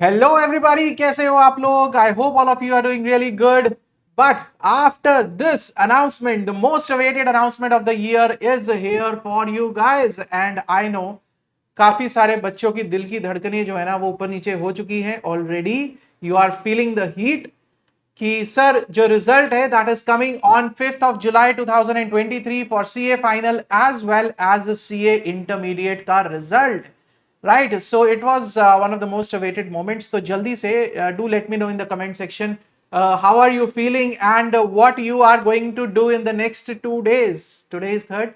Hello everybody, कैसे हो आप लोग? I hope all of you are doing really good. But after this announcement, the most awaited announcement of the year is here for you guys. And I know काफी सारे बच्चों की दिल की धड़कनें जो है ना वो ऊपर नीचे हो चुकी हैं already. You are feeling the heat कि सर जो रिजल्ट है that is coming on 5th of July 2023 for CA final as well as CA intermediate का result. Right, so it was one of the most awaited moments. So jaldi se do let me know in the comment section how are you feeling and what you are going to do in the next 2 days. Today is third,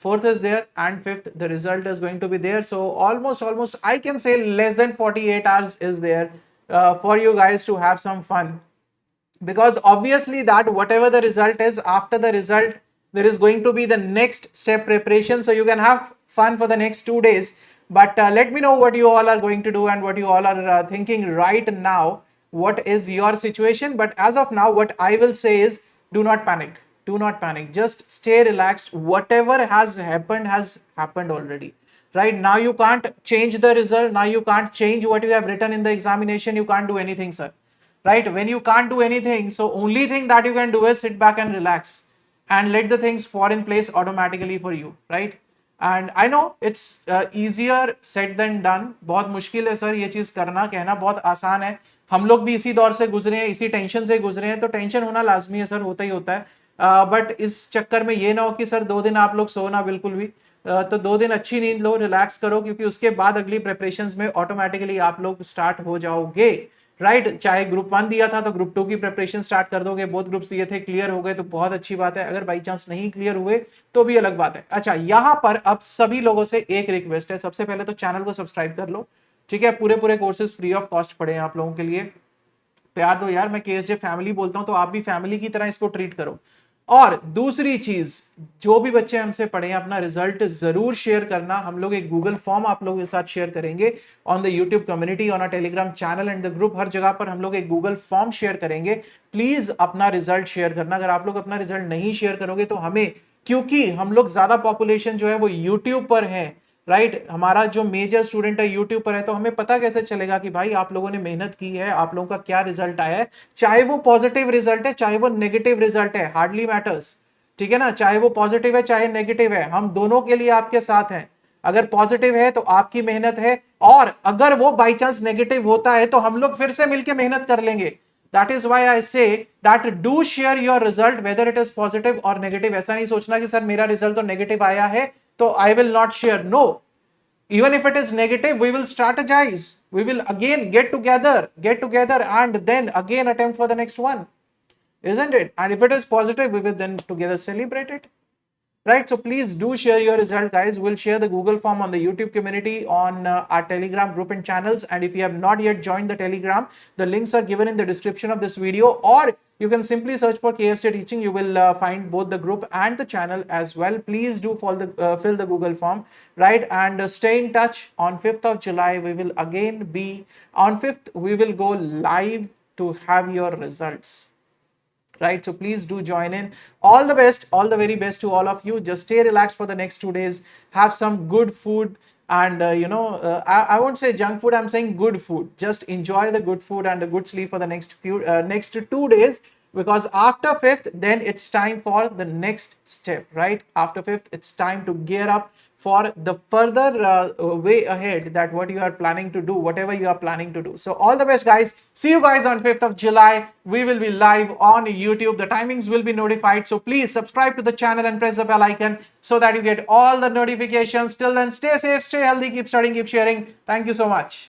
fourth is there, and fifth the result is going to be there. So almost I can say less than 48 hours is there for you guys to have some fun, because obviously that whatever the result is, after the result there is going to be the next step preparation, so you can have fun for the next 2 days. But let me know what you all are going to do and what you all are thinking right now. What is your situation? But as of now, what I will say is, do not panic. Do not panic, just stay relaxed. Whatever has happened already. Right now you can't change the result. Now you can't change what you have written in the examination. You can't do anything, sir. Right, when you can't do anything, so only thing that you can do is sit back and relax and let the things fall in place automatically for you, right? And I know it's easier said than done. बहुत मुश्किल है sir ये चीज करना, कहना बहुत आसान है. हम लोग भी इसी दौर से गुजरे हैं, इसी टेंशन से गुजरे हैं, तो टेंशन होना लाजमी है सर, होता ही होता है. बट इस चक्कर में ये ना हो कि सर 2 दिन आप लोग सोना बिल्कुल भी. तो 2 दिन अच्छी नींद लो, रिलैक्स करो, क्योंकि उसके बाद अगली प्रिपरेशंस में ऑटोमेटिकली आप लोग स्टार्ट हो जाओगे. राइट, चाहे ग्रुप 1 दिया था तो ग्रुप 2 की प्रिपरेशन स्टार्ट कर दोगे. बोथ ग्रुप्स दिए थे, क्लियर हो गए तो बहुत अच्छी बात है. अगर बाई चांस नहीं क्लियर हुए तो भी अलग बात है. अच्छा, यहां पर अब सभी लोगों से एक रिक्वेस्ट है. सबसे पहले तो चैनल को सब्सक्राइब कर लो, ठीक है. पूरे पूरे कोर्सेज फ्री ऑफ कॉस्ट पड़े हैं आप लोगों के लिए. प्यार दो यार, मैं केएसजे फैमिली बोलता हूं तो आप भी फैमिली की तरह इसको ट्रीट करो. और दूसरी चीज, जो भी बच्चे हमसे पढ़े हैं अपना रिजल्ट जरूर शेयर करना. हम लोग एक गूगल फॉर्म आप लोगों के साथ शेयर करेंगे on the YouTube community, on a Telegram channel and the group. हर जगह पर हम लोग एक गूगल फॉर्म शेयर करेंगे. प्लीज अपना रिजल्ट शेयर करना. अगर आप लोग अपना रिजल्ट नहीं शेयर करोगे तो हमें, क्योंकि हम लोग ज्यादा पॉपुलेशन जो है वो यूट्यूब पर है, राइट, हमारा जो मेजर स्टूडेंट है यूट्यूब पर है, तो हमें पता कैसे चलेगा कि भाई आप लोगों ने मेहनत की है, आप लोगों का क्या रिजल्ट आया है. चाहे वो पॉजिटिव रिजल्ट है, चाहे वो नेगेटिव रिजल्ट है, हार्डली मैटर्स, ठीक है ना. चाहे वो पॉजिटिव है चाहे नेगेटिव है, हम दोनों के लिए आपके साथ हैं. अगर पॉजिटिव है तो आपकी मेहनत है, और अगर वो बाई चांस नेगेटिव होता है तो हम लोग फिर से मिलकर मेहनत कर लेंगे. That is why I say that do share your result whether it is positive और नेगेटिव. ऐसा नहीं सोचना कि सर मेरा रिजल्ट तो नेगेटिव आया है तो I will not share. No, even if it is negative, we will strategize, we will again get together and then again attempt for the next one, isn't it? And if it is positive, we will then together celebrate it, right? So please do share your result, guys. We'll share the Google form on the YouTube community, on our Telegram group and channels. And if you have not yet joined the Telegram, the links are given in the description of this video, or you can simply search for KSJ Teaching. You will find both the group and the channel as well. Please do fill the Google form, right? And stay in touch. On 5th of July, we will again be on 5th. We will go live to have your results, right? So please do join in. All the best, all the very best to all of you. Just stay relaxed for the next 2 days. Have some good food, and I won't say junk food, I'm saying good food. Just enjoy the good food and the good sleep for the next 2 days, because after 5th then it's time for the next step, right? After 5th it's time to gear up for the further way ahead, that what you are planning to do, whatever you are planning to do. So all the best, guys. See you guys on 5th of July. We will be live on YouTube. The timings will be notified, so please subscribe to the channel and press the bell icon so that you get all the notifications. Till then, stay safe, stay healthy, keep studying, keep sharing. Thank you so much.